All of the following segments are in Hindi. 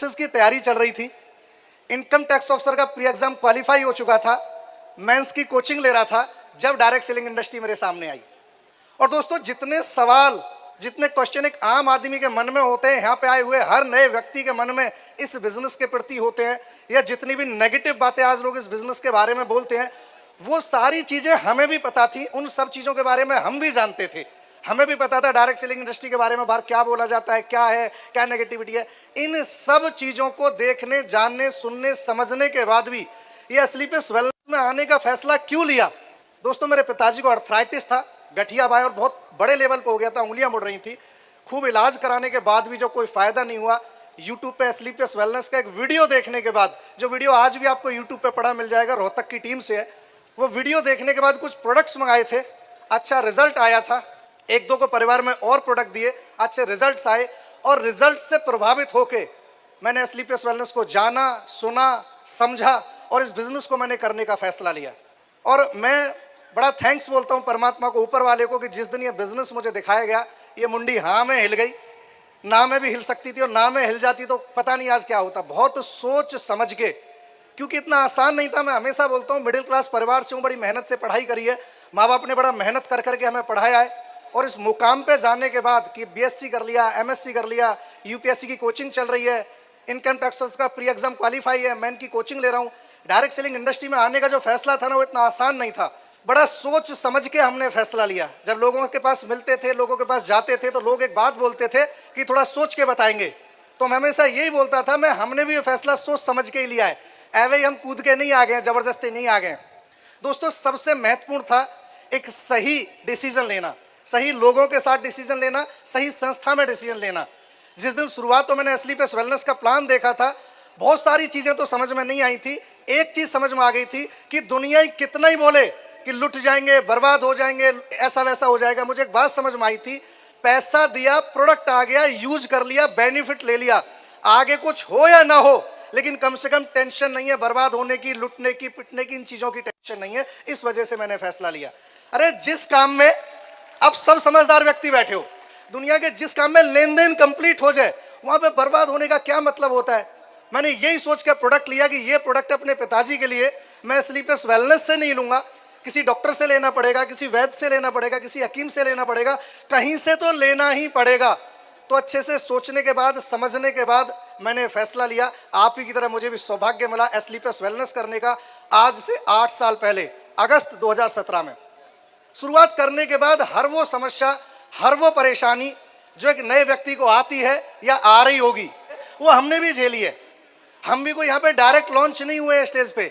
सर्विसेज की तैयारी चल रही थी, इनकम टैक्स ऑफिसर का प्री एग्जाम क्वालिफाई हो चुका था, मेंस की कोचिंग ले रहा था, जब डायरेक्ट सेलिंग इंडस्ट्री मेरे सामने आई। और दोस्तों, जितने सवाल, जितने क्वेश्चन एक आम आदमी के मन में होते हैं, यहाँ पे आए हुए हर नए व्यक्ति के मन में इस बिजनेस के प्रति होते हैं, या जितनी भी नेगेटिव बातें आज लोग इस बिजनेस के बारे में बोलते हैं, वो सारी चीजें हमें भी पता थी। उन सब चीजों के बारे में हम भी जानते थे। हमें भी पता था डायरेक्ट सेलिंग इंडस्ट्री के बारे में बाहर क्या बोला जाता है, क्या है, क्या नेगेटिविटी है। इन सब चीजों को देखने, जानने, सुनने, समझने के बाद भी ये स्लीपलेस वेलनेस में आने का फैसला क्यों लिया? दोस्तों, मेरे पिताजी को आर्थराइटिस था, गठिया भाई, और बहुत बड़े लेवल पे हो गया था, उंगलियां मुड़ रही थी। खूब इलाज कराने के बाद भी जब कोई फायदा नहीं हुआ, यूट्यूब पे स्लीपलेस वेलनेस का एक वीडियो देखने के बाद, जो वीडियो आज भी आपको यूट्यूब पे पड़ा मिल जाएगा, रोहतक की टीम से है, वो वीडियो देखने के बाद कुछ प्रोडक्ट्स मंगाए थे, अच्छा रिजल्ट आया था। एक दो को परिवार में और प्रोडक्ट दिए, अच्छे रिजल्ट्स आए, और रिजल्ट से प्रभावित होके मैंने स्लीपलेस वेलनेस को जाना, सुना, समझा, और इस बिजनेस को मैंने करने का फैसला लिया। और मैं बड़ा थैंक्स बोलता हूँ परमात्मा को, ऊपर वाले को, कि जिस दिन ये बिजनेस मुझे दिखाया गया, ये मुंडी हाँ में हिल गई, ना में भी हिल सकती थी, और ना में हिल जाती तो पता नहीं आज क्या होता। बहुत सोच समझ के, क्योंकि इतना आसान नहीं था। मैं हमेशा बोलता हूँ, मिडिल क्लास परिवार से हूँ, बड़ी मेहनत से पढ़ाई करी है, माँ बाप ने बड़ा मेहनत कर करके हमें पढ़ाया है, और इस मुकाम पे जाने के बाद कि बीएससी कर लिया, एमएससी कर लिया, यूपीएससी की कोचिंग चल रही है, इनकम टैक्स का प्री एग्जाम क्वालिफाई है, मैं इनकी कोचिंग ले रहा हूँ, डायरेक्ट सेलिंग इंडस्ट्री में आने का जो फैसला था ना, वो इतना आसान नहीं था। बड़ा सोच समझ के हमने फैसला लिया। जब लोगों के पास मिलते थे, लोगों के पास जाते थे, तो लोग एक बात बोलते थे कि थोड़ा सोच के बताएंगे, तो मैं हमेशा यही बोलता था, हमने भी ये फैसला सोच समझ के ही लिया है, ऐवे हम कूद के नहीं आ गए, जबरदस्ती नहीं आ गए। दोस्तों, सबसे महत्वपूर्ण था एक सही डिसीजन लेना, सही लोगों के साथ डिसीजन लेना, सही संस्था में डिसीजन लेना। जिस दिन शुरुआत तो मैंने स्लीपलेस वेलनेस का प्लान देखा था, बहुत सारी चीजें तो समझ में नहीं आई थी। एक चीज समझ में आ गई थी कि दुनिया कितना ही बोले कि लुट जाएंगे, बर्बाद हो जाएंगे, ऐसा वैसा हो जाएगा, मुझे एक बात समझ में आई थी, पैसा दिया, प्रोडक्ट आ गया, यूज कर लिया, बेनिफिट ले लिया, आगे कुछ हो या ना हो, लेकिन कम से कम टेंशन नहीं है बर्बाद होने की, लुटने की, पिटने की, इन चीजों की टेंशन नहीं है। इस वजह से मैंने फैसला लिया। अरे, जिस काम में अब सब समझदार व्यक्ति बैठे हो, दुनिया के जिस काम में लेन देन कंप्लीट हो जाए, वहां पे बर्बाद होने का क्या मतलब होता है? मैंने यही सोच कर प्रोडक्ट लिया कि ये प्रोडक्ट अपने पिताजी के लिए मैं स्लीपलेस वेलनेस से नहीं लूंगा, किसी डॉक्टर से लेना पड़ेगा, किसी वैद्य से लेना पड़ेगा, किसी हकीम से लेना पड़ेगा, कहीं से तो लेना ही पड़ेगा। तो अच्छे से सोचने के बाद, समझने के बाद मैंने फैसला लिया। आप ही की तरह मुझे भी सौभाग्य मिला स्लीपलेस वेलनेस करने का। आज से 8 साल पहले, अगस्त 2017 में शुरुआत करने के बाद, हर वो समस्या, हर वो परेशानी जो एक नए व्यक्ति को आती है या आ रही होगी, वो हमने भी झेली है। हम भी कोई यहाँ पे डायरेक्ट लॉन्च नहीं हुए स्टेज पे।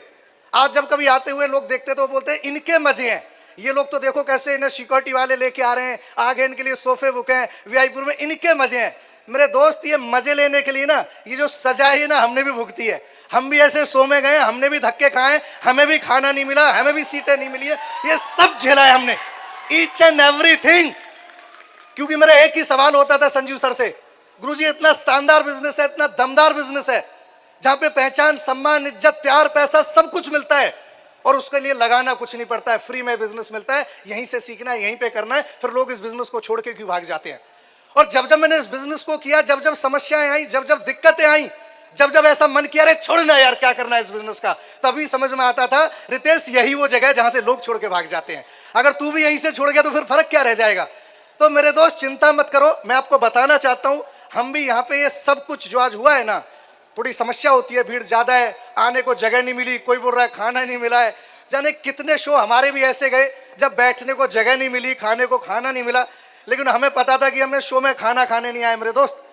आज जब कभी आते हुए लोग देखते तो बोलते हैं इनके मजे हैं, ये लोग तो देखो कैसे इन्हें सिक्योरिटी वाले लेके आ रहे हैं, आगे इनके लिए सोफे बुक हैं वीआईपी में, इनके मजे हैं। मेरे दोस्त, ये मजे लेने के लिए ना, ये जो सजा है ना, हमने भी भुगती है। हम भी ऐसे सो में गए, हमने भी धक्के खाए, हमें भी खाना नहीं मिला, हमें भी सीटें नहीं मिली है, ये सब झेला है हमने, ईच एंड एवरीथिंग। क्योंकि मेरा एक ही सवाल होता था संजीव सर से, गुरुजी इतना शानदार बिजनेस है, इतना दमदार बिजनेस है, जहां पे पहचान, सम्मान, इज्जत, प्यार, पैसा सब कुछ मिलता है, और उसके लिए लगाना कुछ नहीं पड़ता है, फ्री में बिजनेस मिलता है, यहीं से सीखना है, यहीं पे करना है, फिर लोग इस बिजनेस को छोड़ के क्यों भाग जाते हैं? और जब जब मैंने इस बिजनेस को किया, जब जब समस्याएं आई, जब जब दिक्कतें आई, जब जब ऐसा मन किया अरे छोड़ना यार, क्या करना है इस बिजनेस का, तभी समझ में आता था, रितेश, यही वो जगह है जहां से लोग छोड़ के भाग जाते हैं। अगर तू भी यहीं से छोड़ गया तो फिर फर्क क्या रह जाएगा? तो मेरे दोस्त, चिंता मत करो, मैं आपको बताना चाहता हूं, हम भी यहाँ पे ये सब कुछ जो आज हुआ है ना, थोड़ी समस्या होती है, भीड़ ज्यादा है, आने को जगह नहीं मिली, कोई बोल रहा है खाना नहीं मिला है, जाने कितने शो हमारे भी ऐसे गए जब बैठने को जगह नहीं मिली, खाने को खाना नहीं मिला, लेकिन हमें पता था कि हमें शो में खाना खाने नहीं आए। मेरे दोस्त,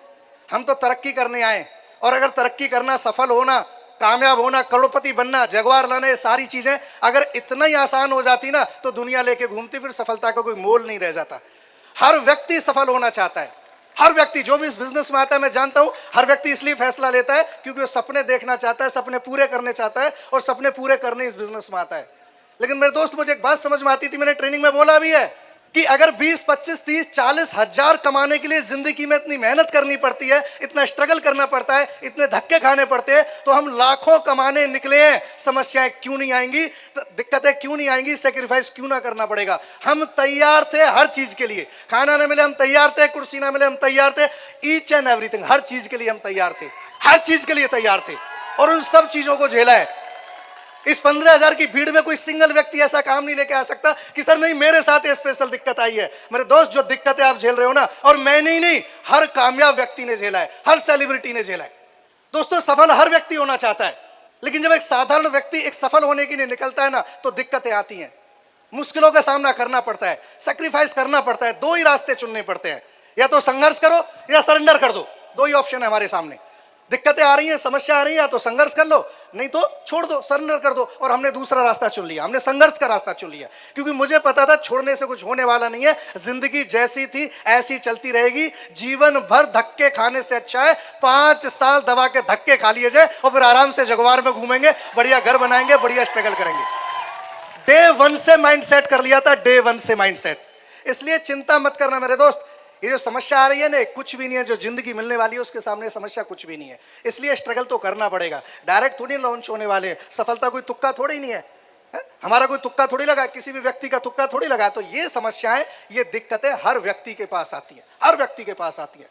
हम तो तरक्की करने आए, और अगर तरक्की करना, सफल होना, कामयाब होना, करोड़पति बनना, जगवार लाना, ये सारी चीजें अगर इतना ही आसान हो जाती ना, तो दुनिया लेके घूमती, फिर सफलता का कोई मोल नहीं रह जाता। हर व्यक्ति सफल होना चाहता है, हर व्यक्ति जो भी इस बिजनेस में आता है, मैं जानता हूं हर व्यक्ति इसलिए फैसला लेता है क्योंकि वो सपने देखना चाहता है, सपने पूरे करने चाहता है, और सपने पूरे करने इस बिजनेस में आता है। लेकिन मेरे दोस्त, मुझे एक बात समझ में आती थी, मैंने ट्रेनिंग में बोला भी है कि अगर 20, 25, 30, 40 हजार कमाने के लिए जिंदगी में इतनी मेहनत करनी पड़ती है, इतना स्ट्रगल करना पड़ता है, इतने धक्के खाने पड़ते हैं, तो हम लाखों कमाने निकले हैं, समस्याएं क्यों नहीं आएंगी, दिक्कतें क्यों नहीं आएंगी, सेक्रीफाइस क्यों ना करना पड़ेगा? हम तैयार थे हर चीज के लिए। खाना ना मिले हम तैयार थे, कुर्सी ना मिले हम तैयार थे, ईच एंड एवरीथिंग, हर चीज के लिए हम तैयार थे। हर चीज के लिए तैयार थे और उन सब चीजों को झेला है। इस 15,000 की भीड़ में कोई सिंगल व्यक्ति ऐसा काम नहीं लेके आ सकता कि सर नहीं मेरे साथ ये स्पेशल दिक्कत आई है। मेरे दोस्त, जो दिक्कतें आप झेल रहे हो ना, और मैंने ही नहीं, हर कामयाब व्यक्ति ने झेला है, हर सेलिब्रिटी ने झेला है। दोस्तों, सफल हर व्यक्ति होना चाहता है, लेकिन जब एक साधारण व्यक्ति एक सफल होने के लिए निकलता है ना, तो दिक्कतें आती हैं, मुश्किलों का सामना करना पड़ता है, सैक्रिफाइस करना पड़ता है। दो ही रास्ते चुनने पड़ते हैं, या तो संघर्ष करो या सरेंडर कर दो। दो ही ऑप्शन है हमारे सामने। दिक्कतें आ रही हैं, समस्या आ रही है, या तो संघर्ष कर लो, नहीं तो छोड़ दो, सरेंडर कर दो। और हमने दूसरा रास्ता चुन लिया, हमने संघर्ष का रास्ता चुन लिया, क्योंकि मुझे पता था छोड़ने से कुछ होने वाला नहीं है। जिंदगी जैसी थी ऐसी चलती रहेगी। जीवन भर धक्के खाने से अच्छा है 5 साल दबा के धक्के खा लिए जाए और फिर आराम से जगवार में घूमेंगे, बढ़िया घर बनाएंगे, बढ़िया स्ट्रगल करेंगे। डे 1 से माइंड सेट कर लिया था, डे 1 से माइंड सेट। इसलिए चिंता मत करना मेरे दोस्त, ये जो समस्या आ रही है ना, कुछ भी नहीं है। जो जिंदगी मिलने वाली है उसके सामने समस्या कुछ भी नहीं है। इसलिए स्ट्रगल तो करना पड़ेगा। डायरेक्ट थोड़ी लॉन्च होने वाले हैं, सफलता कोई तुक्का थोड़ी नहीं है, हमारा कोई तुक्का थोड़ी लगा, किसी भी व्यक्ति का तुक्का थोड़ी लगा। तो ये समस्याएं, ये दिक्कतें हर व्यक्ति के पास आती है, हर व्यक्ति के पास आती है।